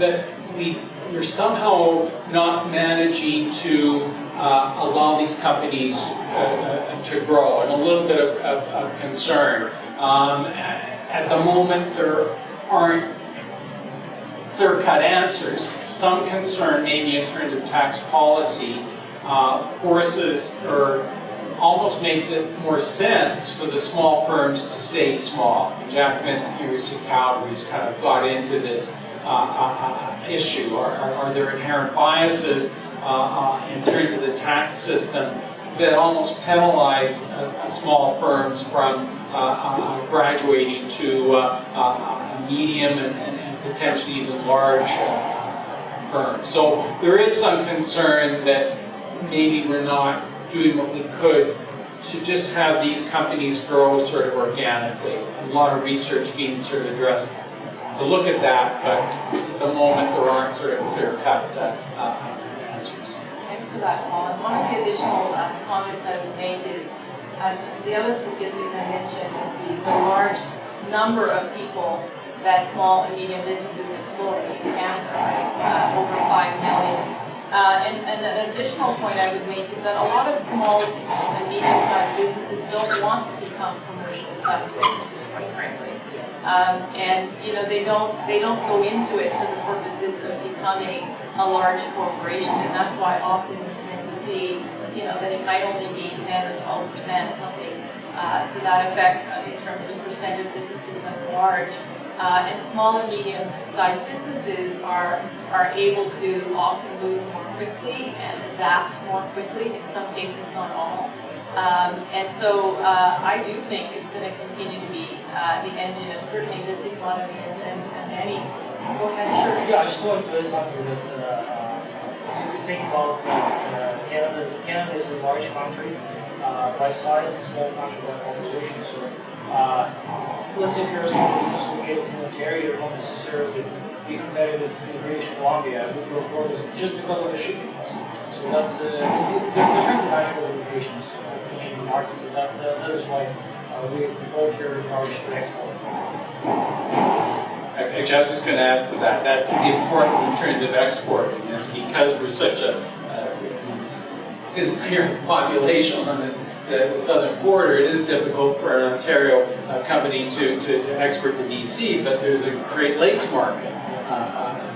that we're somehow not managing to allow these companies to grow, and a little bit of concern. At the moment, there aren't clear-cut answers. Some concern, maybe in terms of tax policy, forces or almost makes it more sense for the small firms to stay small. Jack Minsky, University of Calgary's kind of got into this issue. Are there inherent biases in terms of the tax system that almost penalize small firms from graduating to a medium and potentially even large firms? So there is some concern that maybe we're not doing what we could to just have these companies grow sort of organically. A lot of research being sort of addressed to look at that, but at the moment there aren't sort of clear-cut answers. Thanks for that, Paul. And one of the additional comments I would make is the other statistic I mentioned is the large number of people that small and medium businesses employ in Canada, right? Over 5 million. And an additional point I would make is that a lot of small and medium-sized businesses don't want to become commercial-sized businesses, quite frankly. And you know, they don't go into it for the purposes of becoming a large corporation, and that's why often we tend to see, you know, that it might only be 10 or 12%, something to that effect in terms of percent of businesses that are large. And small and medium-sized businesses are able to often move more quickly and adapt more quickly, in some cases not all. And so I do think it's going to continue to be the engine of certainly this economy and any. Go ahead, sure. Yeah, I just wanted to add something that so if you think about Canada is a large country by size and small country by population. So let's say if you're a small business located in Ontario, you're not necessarily be competitive in British Columbia with your products just because of the shipping cost. So that's there's really natural limitations of Canadian markets, and that is why we all here are encouraged to export. Actually, I was just going to add to that. That's the importance in terms of exporting. Is because we're such a inherent population on the southern border, it is difficult for an Ontario company to export to BC, but there's a Great Lakes market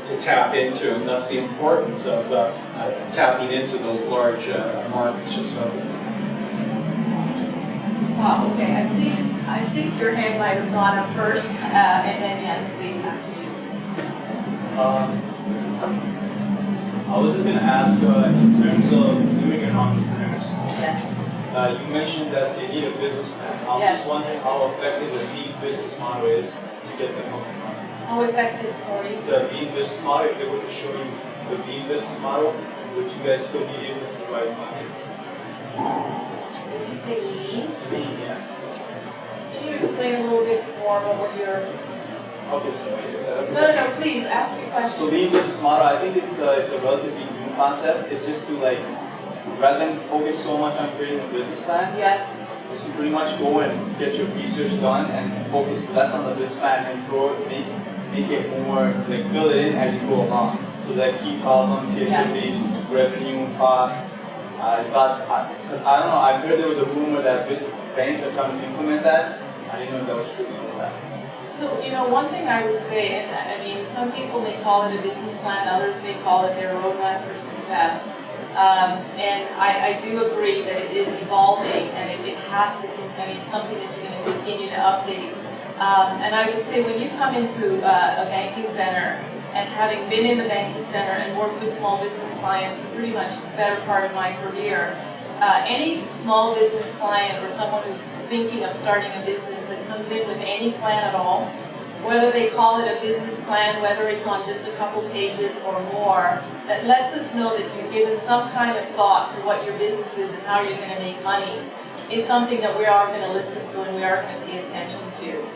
to tap into, and that's the importance of tapping into those large markets. Just so. Wow. Okay. I think your hand might have gone up first, and then yes, please after you. I was just going to ask, in terms of doing an entrepreneurs. Yes. You mentioned that they need a business plan. I'm just wondering how effective the lean business model is to get them up and running. How effective, sorry? The lean business model, if they were to show you the lean business model, would you guys still be able to provide money? Did you say lean? Lean, yeah. Can you explain a little bit more about what you're... Okay, so... No, please, ask your question. So lean business model, I think it's a relatively new concept. It's just to like, rather than focus so much on creating a business plan, yes, is to pretty much go and get your research done and focus less on the business plan and make it more, like fill it in as you go along. So that key problems, key activities, revenue, cost. Because I don't know, I heard there was a rumor that banks are trying to implement that. I didn't know if that was true. So, you know, one thing I would say, and I mean, some people may call it a business plan, others may call it their roadmap for success. And I do agree that it is evolving and it has to, I mean, it's something that you're going to continue to update. And I would say when you come into a banking center, and having been in the banking center and worked with small business clients for pretty much the better part of my career, any small business client or someone who's thinking of starting a business that comes in with any plan at all, whether they call it a business plan, whether it's on just a couple pages or more, that lets us know that you've given some kind of thought to what your business is and how you're going to make money, is something that we are going to listen to and we are going to pay attention to.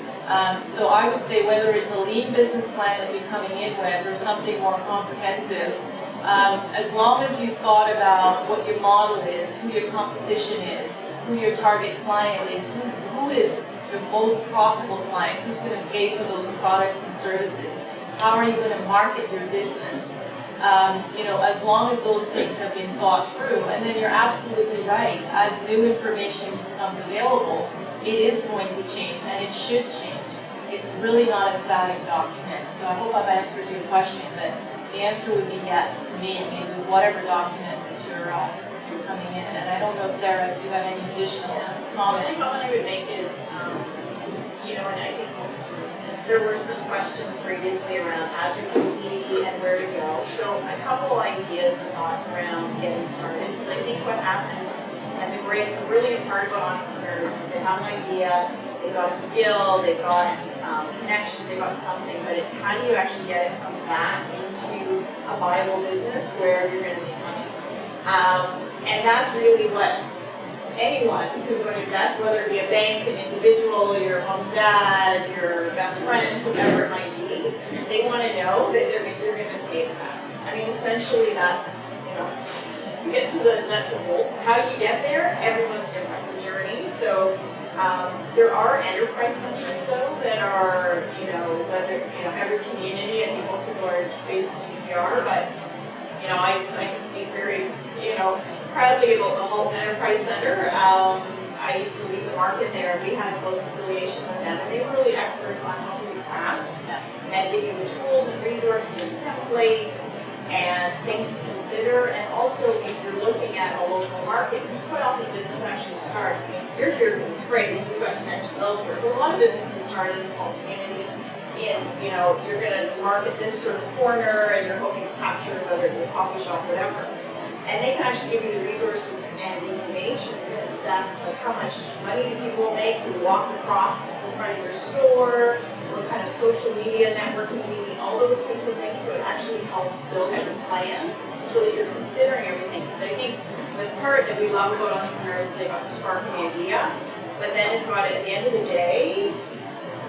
So I would say whether it's a lean business plan that you're coming in with or something more comprehensive, as long as you've thought about what your model is, who your competition is, who your target client is, who is your most profitable client, who's going to pay for those products and services, How are you going to market your business? You know, as long as those things have been thought through, and then you're absolutely right. As new information becomes available, it is going to change, and it should change. It's really not a static document. So I hope I've answered your question, but the answer would be yes to me. I mean, with whatever document that you're coming in. And I don't know, Sarah, if you have any additional The only comments. comment I would make is, you know, and I think there were some questions previously around advocacy and where to go. So a couple ideas and thoughts around getting started, because I think what happens, and the brilliant part about entrepreneurs is they have an idea, they've got a skill, they've got connections, they've got something, but it's how do you actually get it from that into a viable business where you're going to make money. And that's really what anyone who's going to invest, whether it be a bank, an individual, your mom and dad, your best friend, whoever it might be, they want to know that you're going to pay them back. I mean, essentially that's, you know, to get to the nuts and bolts, how you get there, everyone's different, the journey. So there are enterprise centers though that are, you know, whether, you know, every community, I think most people are based in GCR, but, you know, I can speak very, you know, proudly about the Halton Enterprise Center. I used to lead the market there, and we had a close affiliation with them, and they were really experts on helping you craft and give you the tools and resources and templates and things to consider. And also, if you're looking at a local market, quite often a business actually starts. I mean, you're here because it's great, so we've got connections elsewhere. But a lot of businesses start in a small community. You know, you're going to market this sort of corner, and you're hoping to capture whether it be a coffee shop, whatever. And they can actually give you the resources and the information to assess like how much money do people make who walk across the front of your store, what kind of social media networking do you need, all those types of things. So it actually helps build your plan so that you're considering everything. Because I think the part that we love about entrepreneurs is they got to spark the idea, but then it's got to, at the end of the day,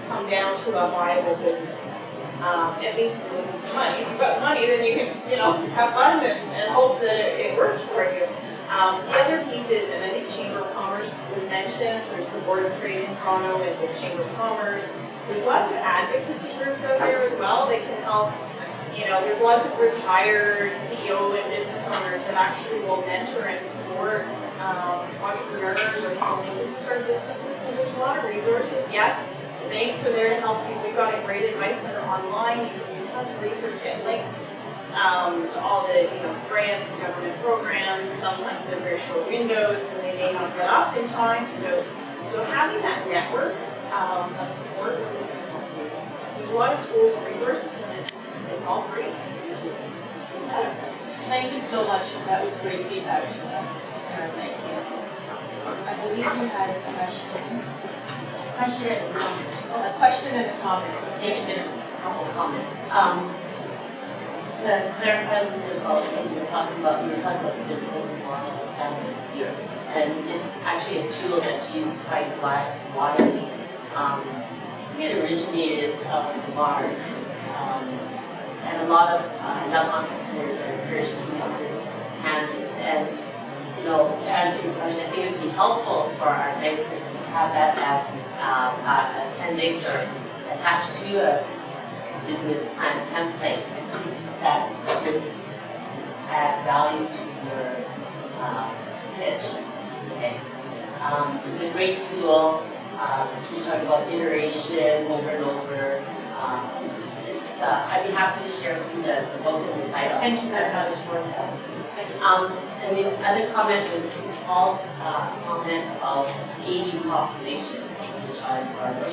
come down to a viable business. At least with money. If you've got money, then you can, you know, have fun and hope that it works for you. The other piece is, and I think Chamber of Commerce was mentioned, there's the Board of Trade in Toronto and the Chamber of Commerce. There's lots of advocacy groups out there as well that can help. You know, there's lots of retired CEO and business owners that actually will mentor and support entrepreneurs or people looking to start businesses. So there's a lot of resources. Yes, the banks are there to help you. We've got a great advice center online. You can do tons of research, get links to all the grants and government programs. Sometimes they're very short windows and they may not get up in time. So having that network of support will really help you. So there's a lot of tools and resources, and it's all free, which is Thank you so much. That was great feedback, Sarah. Thank you. I believe you had a question. A question and a comment. Maybe just a couple of comments. To clarify a little bit about what you were talking about the business model of canvas. Yeah. And it's actually a tool that's used quite widely. It originated out of Mars. And a lot of young entrepreneurs are encouraged to use this canvas. And to answer your question, I think it would be helpful for our bankers to have that as appendix or attached to a business plan template that would add value to your pitch. Okay. It's a great tool. We talk about iteration over and over. I'd be happy to share with you the book and the title. Thank you very much for that. And the other comment was to Paul's comment about the aging population, which I'm part of.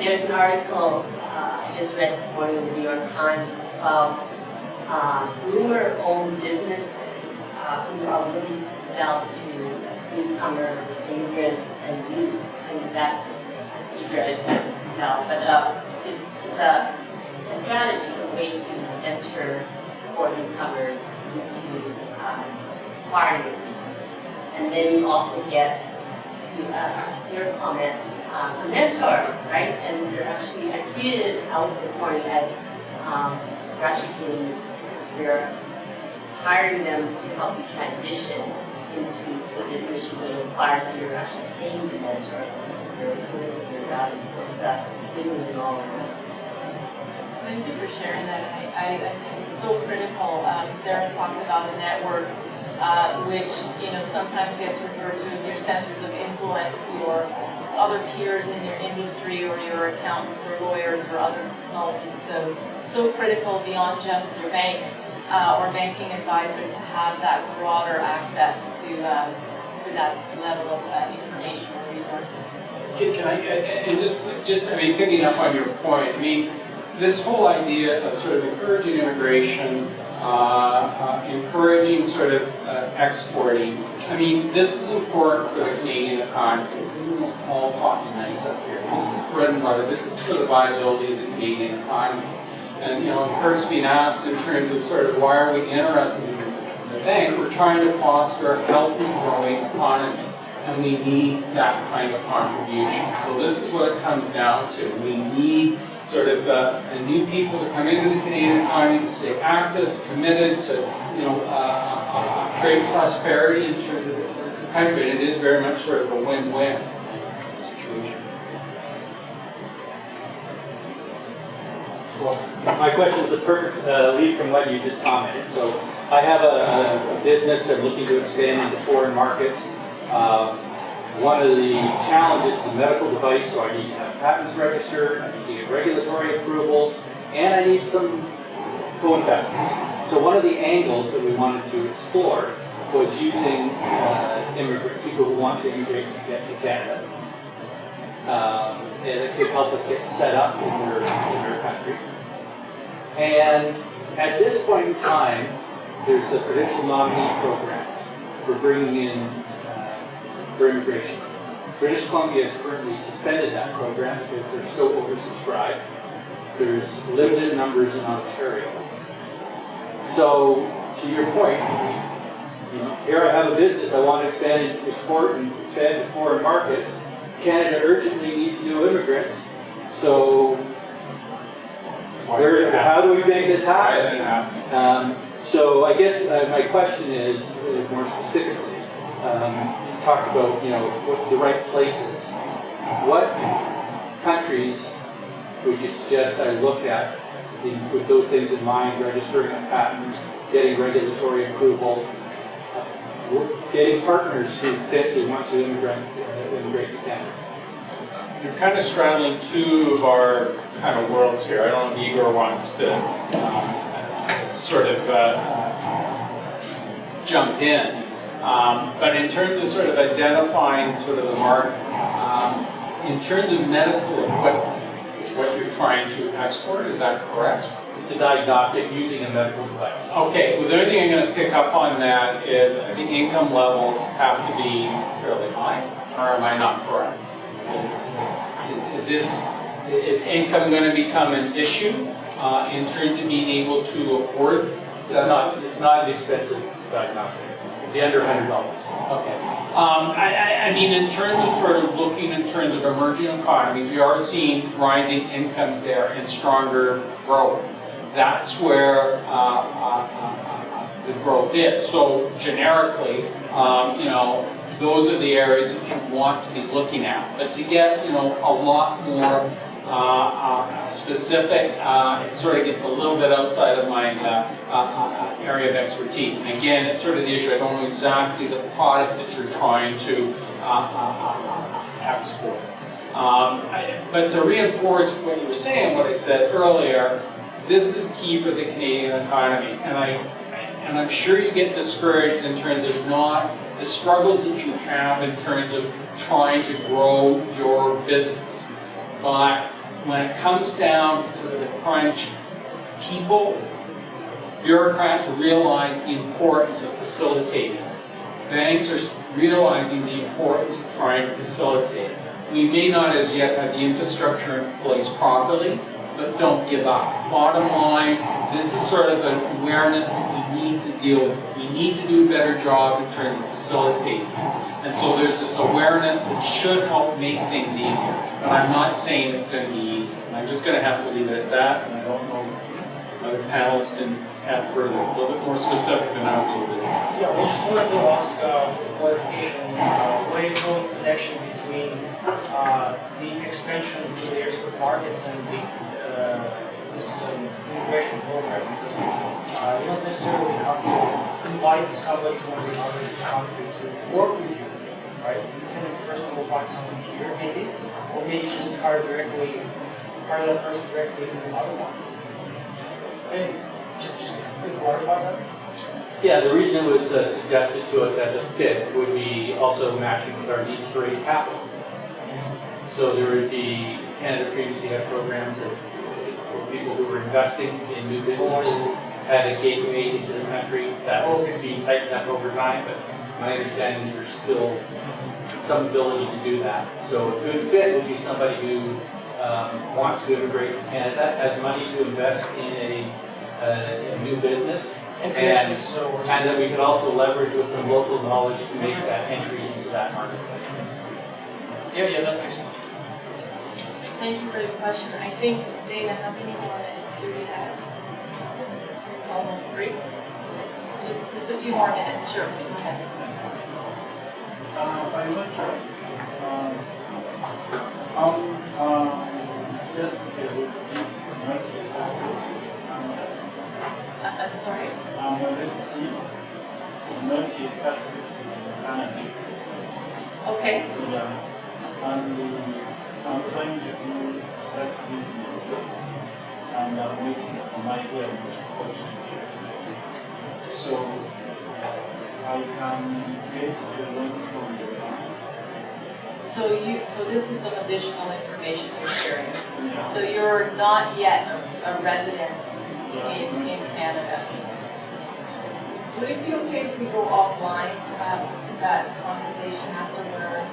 There's an article I just read this morning in the New York Times about boomer-owned businesses who are willing to sell to newcomers, immigrants, and youth. And that's, you've read it, I can tell, but it's a strategy, a way to enter for newcomers into acquiring a business. And then you also get to your comment, a mentor, right? And you're actually, I tweeted it out this morning as you're hiring them to help you transition into the business you're going to acquire, so you're actually paying the mentor, you're putting your values, so it's a win-win all around. Thank you for sharing that. I think it's so critical. Sarah talked about a network, which sometimes gets referred to as your centers of influence, your other peers in your industry, or your accountants or lawyers or other consultants. So critical beyond just your bank or banking advisor to have that broader access to that level of information or resources. Can I, and just, I mean, picking up on your point, I mean, this whole idea of sort of encouraging immigration, encouraging sort of exporting, I mean, this is important for the Canadian economy. This isn't a small pot of nice up here. This is bread and butter. This is for the viability of the Canadian economy. And, Kurt's being asked in terms of sort of why are we interested in the bank, we're trying to foster a healthy, growing economy. And we need that kind of contribution. So this is what it comes down to. We need sort of the new people to come into the Canadian economy, to stay active, committed to create prosperity in terms of the country. And it is very much sort of a win-win situation. Well, my question is a perfect lead from what you just commented. So I have a business I'm looking to expand into foreign markets. One of the challenges is a medical device, so I need to have patents registered, I need to get regulatory approvals, and I need some co-investors. So one of the angles that we wanted to explore was using people who want to immigrate to Canada. And it could help us get set up in their country. And at this point in time, there's the provincial nominee programs for bringing in for immigration. British Columbia has currently suspended that program because they're so oversubscribed. There's limited numbers in Ontario. So, to your point, here I have a business, I want to expand and export and expand to foreign markets. Canada urgently needs new immigrants. So, how do we make this happen? So I guess my question is, more specifically, you talked about what the right places. What countries would you suggest I look at with those things in mind, registering a patent, getting regulatory approval, getting partners who potentially want to immigrate to Canada? You're kind of straddling two of our kind of worlds here. I don't know if Igor wants to sort of jump in. But in terms of sort of identifying sort of the market, in terms of medical equipment, is what you're trying to export, is that correct? It's a diagnostic using a medical device. Okay, well the only thing I'm going to pick up on that is I think income levels have to be fairly high, or am I not correct? Is income going to become an issue in terms of being able to afford? It's not an expensive diagnostic. It's under $100. Okay. I mean, in terms of sort of looking in terms of emerging economies, we are seeing rising incomes there and stronger growth. That's where the growth is. So generically, those are the areas that you want to be looking at. But to get, a lot more specific, it sort of gets a little bit outside of my area of expertise. And again, it's sort of the issue. I don't know exactly the product that you're trying to export. But to reinforce what you were saying, what I said earlier, this is key for the Canadian economy. And I'm sure you get discouraged in terms of not the struggles that you have in terms of trying to grow your business. But when it comes down to sort of the crunch, people, bureaucrats realize the importance of facilitating this. Banks are realizing the importance of trying to facilitate it. We may not as yet have the infrastructure in place properly, but don't give up. Bottom line, this is sort of an awareness that we need to deal with. We need to do a better job in terms of facilitating. And so there's this awareness that should help make things easier. But I'm not saying it's going to be easy. And I'm just going to have to leave it at that. And I don't know if other panelists can add further, a little bit more specific than I was able to do. Yeah, I just wanted to ask for clarification. Where you draw the connection between the expansion to the export markets and the this immigration program because you don't necessarily have to invite somebody from another country to work with you, right? You can first of all find someone here maybe, or maybe just hire that person directly into another one. And just to clarify that. Yeah, the reason it was suggested to us as a fit would be also matching with our needs to raise capital. So there would be, Canada previously had programs that for people who were investing in new businesses, had a gateway into the country that was being tightened up over time, but my understanding is there's still some ability to do that. So a good fit would be somebody who wants to immigrate to Canada, has money to invest in a new business, and that we could also leverage with some local knowledge to make that entry into that marketplace. Yeah, that makes sense. Thank you for the question. I think, Dana, how many more minutes do we have? It's almost 3. Just a few more minutes, sure. Go ahead. I want to ask, just with multi-taxed I'm sorry? multi-taxed Canada. Okay. Yeah. And I'm trying to do side business and I'm waiting for my opportunities. So I can get a loan from the bank. So this is some additional information you're sharing. Yeah. So you're not yet a resident Yeah. in Canada. Would it be okay if we go offline to have that conversation afterward?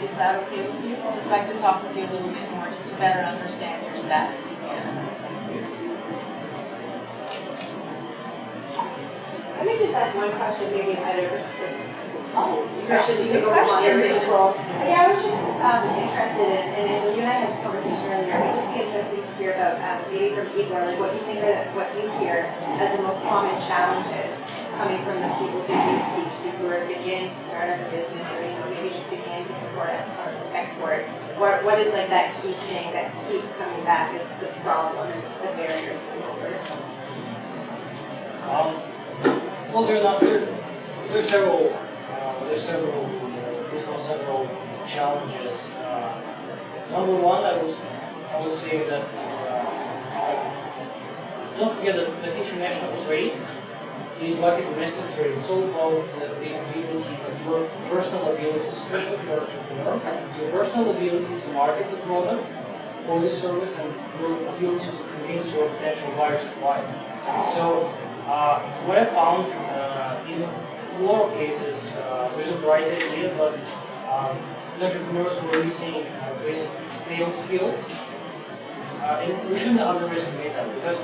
Is that okay with you? I'd just like to talk with you a little bit more just to better understand your status in Canada. Let me just ask one question, maybe either. Oh, Question that's to a go good question, on Dana. Yeah, I was just interested in, and Angela, you and I had this conversation earlier, I'd just be interested to hear about, maybe from Igor, like what you think of, what you hear as the most common challenges coming from the people who you speak to who are beginning to start up a business or, maybe just beginning to export. What is like that key thing that keeps coming back as the problem and the barriers to over? Well, there's several challenges. Number one, I would say that don't forget that international trade is like a domestic trade. It's all about the ability, your personal ability, especially if you're an entrepreneur, your personal ability to market the product or the service and your ability to convince your potential buyers to buy it. So what I found in a lot of cases, there's a bright idea, but entrepreneurs were missing basic sales skills. And we shouldn't underestimate that because,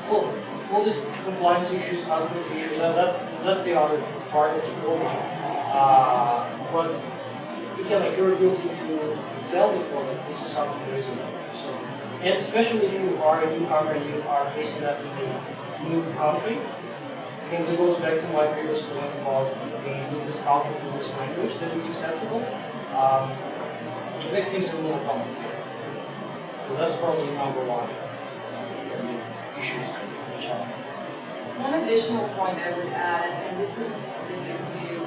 well, all these compliance issues, customs issues, that's the other part of the problem. But again, like your ability to sell the product, this is something that is important. So, and especially if you are a newcomer and you are facing that in a new country, again, this goes back to my previous point about the business culture, business language that is acceptable. It makes things a little complicated. So that's probably number one issues. One additional point I would add, and this isn't specific to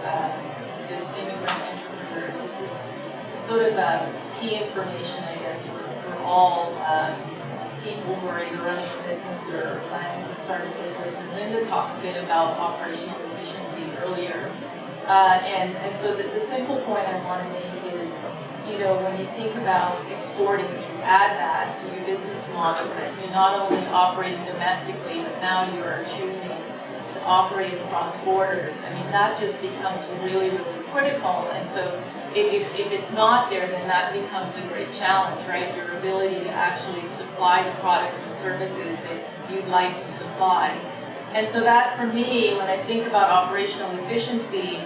just immigrant entrepreneurs, this is sort of key information, I guess, for all people who are either running a business or planning to start a business. And Linda talked a bit about operational efficiency earlier. And so the simple point I want to make is, when you think about exporting, you add that to your business model, that you're not only operating domestically, but now you're choosing to operate across borders. I mean, that just becomes really, really critical. And so if it's not there, then that becomes a great challenge, right? Your ability to actually supply the products and services that you'd like to supply. And so that, for me, when I think about operational efficiency,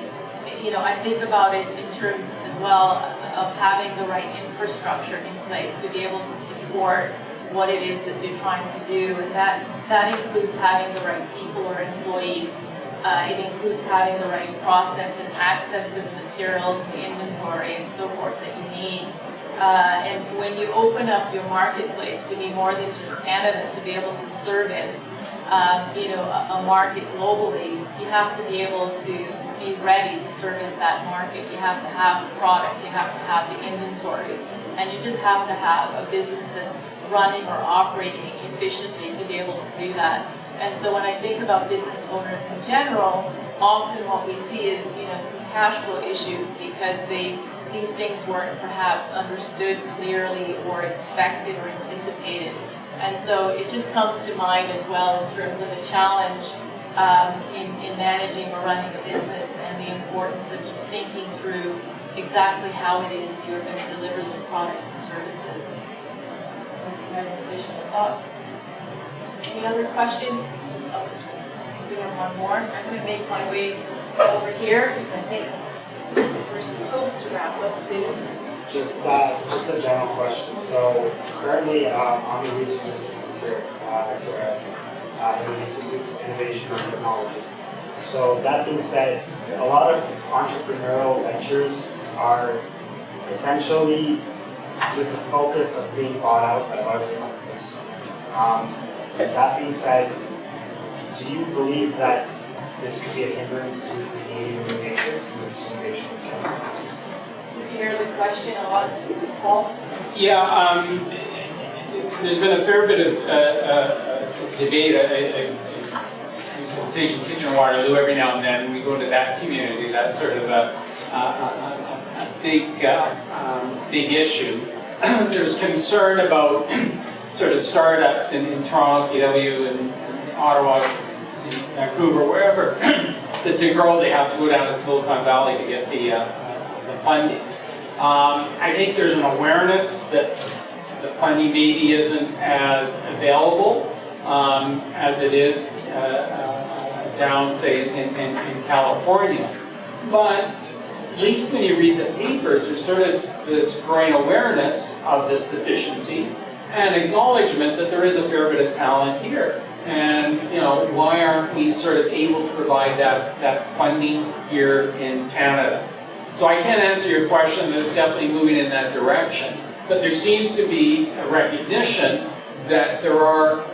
I think about it in terms as well of having the right infrastructure in place to be able to support what it is that you're trying to do. And that includes having the right people or employees. It includes having the right process and access to the materials and the inventory and so forth that you need. And when you open up your marketplace to be more than just Canada, to be able to service a market globally, you have to be able to be ready to service that market. You have to have the product, you have to have the inventory, and you just have to have a business that's running or operating efficiently to be able to do that. And so when I think about business owners in general, often what we see is some cash flow issues because these things weren't perhaps understood clearly or expected or anticipated. And so it just comes to mind as well in terms of a challenge in managing or running a business, and the importance of just thinking through exactly how it is you're going to deliver those products and services. Any additional thoughts? Any other questions? Oh, I think we have one more. I'm going to make my way over here because I think we're supposed to wrap up soon. Just a general question. So currently, I'm the research assistant here at Ryerson in the Institute of Innovation and Technology. So that being said, a lot of entrepreneurial ventures are essentially with the focus of being bought out by larger companies. That being said, do you believe that this could be a hindrance to Canadian innovation or just innovation in general? Did you hear the question a lot, Paul? Yeah, there's been a fair bit of debate. I Station Kitchener-Waterloo every now and then. We go into that community. That's sort of a big issue. There's concern about sort of startups in Toronto, PW, and Ottawa, and Vancouver, wherever, that to grow they have to go down to Silicon Valley to get the funding. I think there's an awareness that the funding maybe isn't as available as it is down, say, in California. But at least when you read the papers, there's sort of this growing awareness of this deficiency and acknowledgement that there is a fair bit of talent here. And why aren't we sort of able to provide that funding here in Canada? So I can't answer your question, but it's definitely moving in that direction. But there seems to be a recognition that there are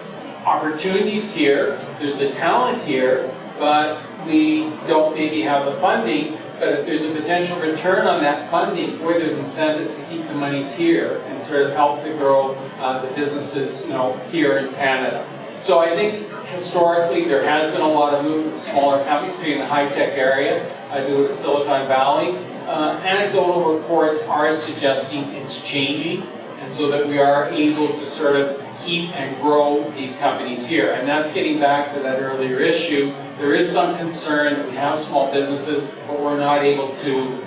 opportunities here, there's the talent here, but we don't maybe have the funding. But if there's a potential return on that funding, where there's incentive to keep the monies here and sort of help to grow the businesses, here in Canada. So I think historically there has been a lot of movement of smaller companies, particularly in the high-tech area, due to Silicon Valley. Anecdotal reports are suggesting it's changing, and so that we are able to sort of keep and grow these companies here. And that's getting back to that earlier issue. There is some concern that we have small businesses, but we're not able to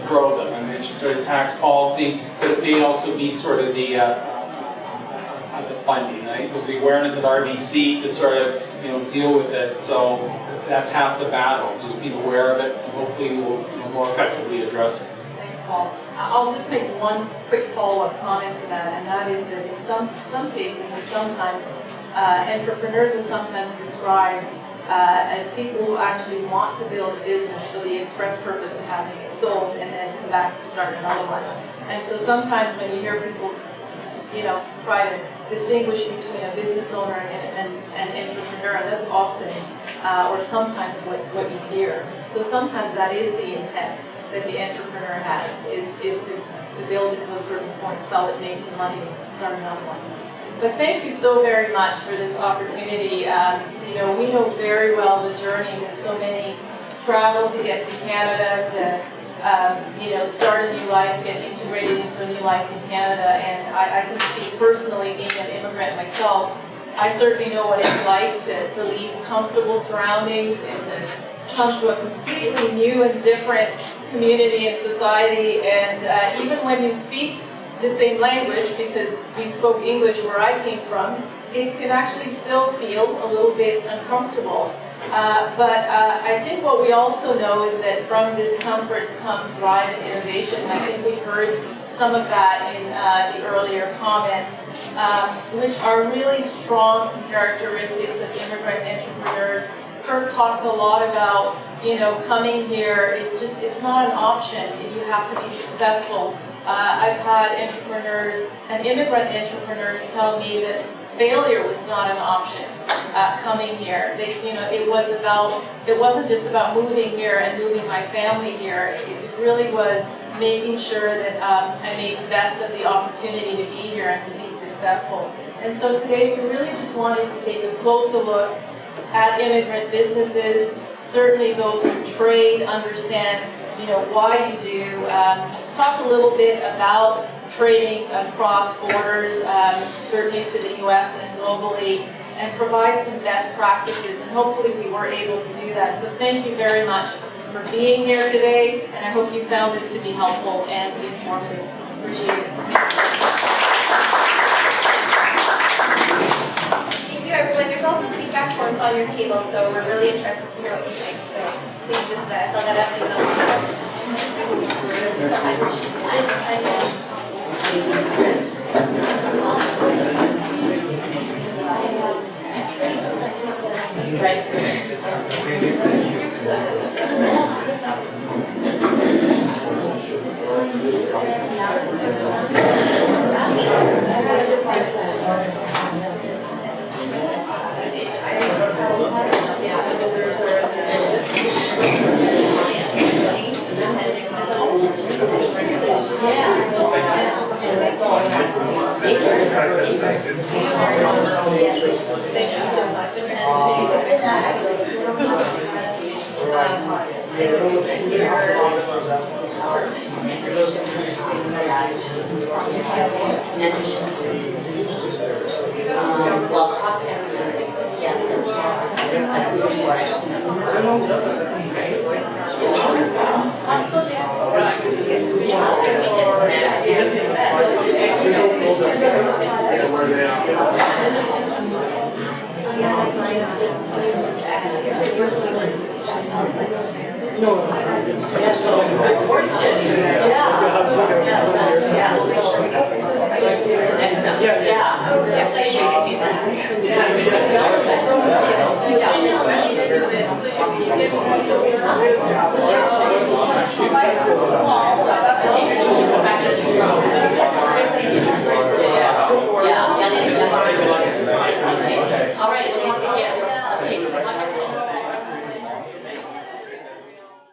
grow them. I mentioned sort of tax policy, but it may also be sort of the funding. Right? There's the awareness at RBC to sort of deal with it. So that's half the battle. Just be aware of it, and hopefully we'll more effectively address it. Thanks, Paul. I'll just make one quick follow-up comment to that, and that is that in some cases and sometimes entrepreneurs are sometimes described as people who actually want to build a business for the express purpose of having it sold and then come back to start another one. And so sometimes when you hear people, try to distinguish between a business owner and an entrepreneur, that's often or sometimes what you hear. So sometimes that is the intent that the entrepreneur has, is to build it to a certain point, sell it, make some money, start another one. But thank you so very much for this opportunity. We know very well the journey that so many travel to get to Canada, to start a new life, get integrated into a new life in Canada. And I can speak personally, being an immigrant myself, I certainly know what it's like to leave comfortable surroundings and to come to a completely new and different community and society. And even when you speak the same language, because we spoke English where I came from, it can actually still feel a little bit uncomfortable. But I think what we also know is that from discomfort comes drive and innovation. I think we heard some of that in the earlier comments, which are really strong characteristics of immigrant entrepreneurs. Kurt talked a lot about, coming here. It's not an option. You have to be successful I've had entrepreneurs and immigrant entrepreneurs tell me that failure was not an option coming here. It wasn't just about moving here and moving my family here. It really was making sure that I made the best of the opportunity to be here and to be successful. And so today we really just wanted to take a closer look at immigrant businesses, certainly those who trade, understand why you do, talk a little bit about trading across borders, certainly to the US and globally, and provide some best practices, and hopefully we were able to do that. So thank you very much for being here today, and I hope you found this to be helpful and informative. Appreciate it. Thank you, everyone. There's also feedback forms on your table, so we're really interested to hear what you think. So please just fill that out and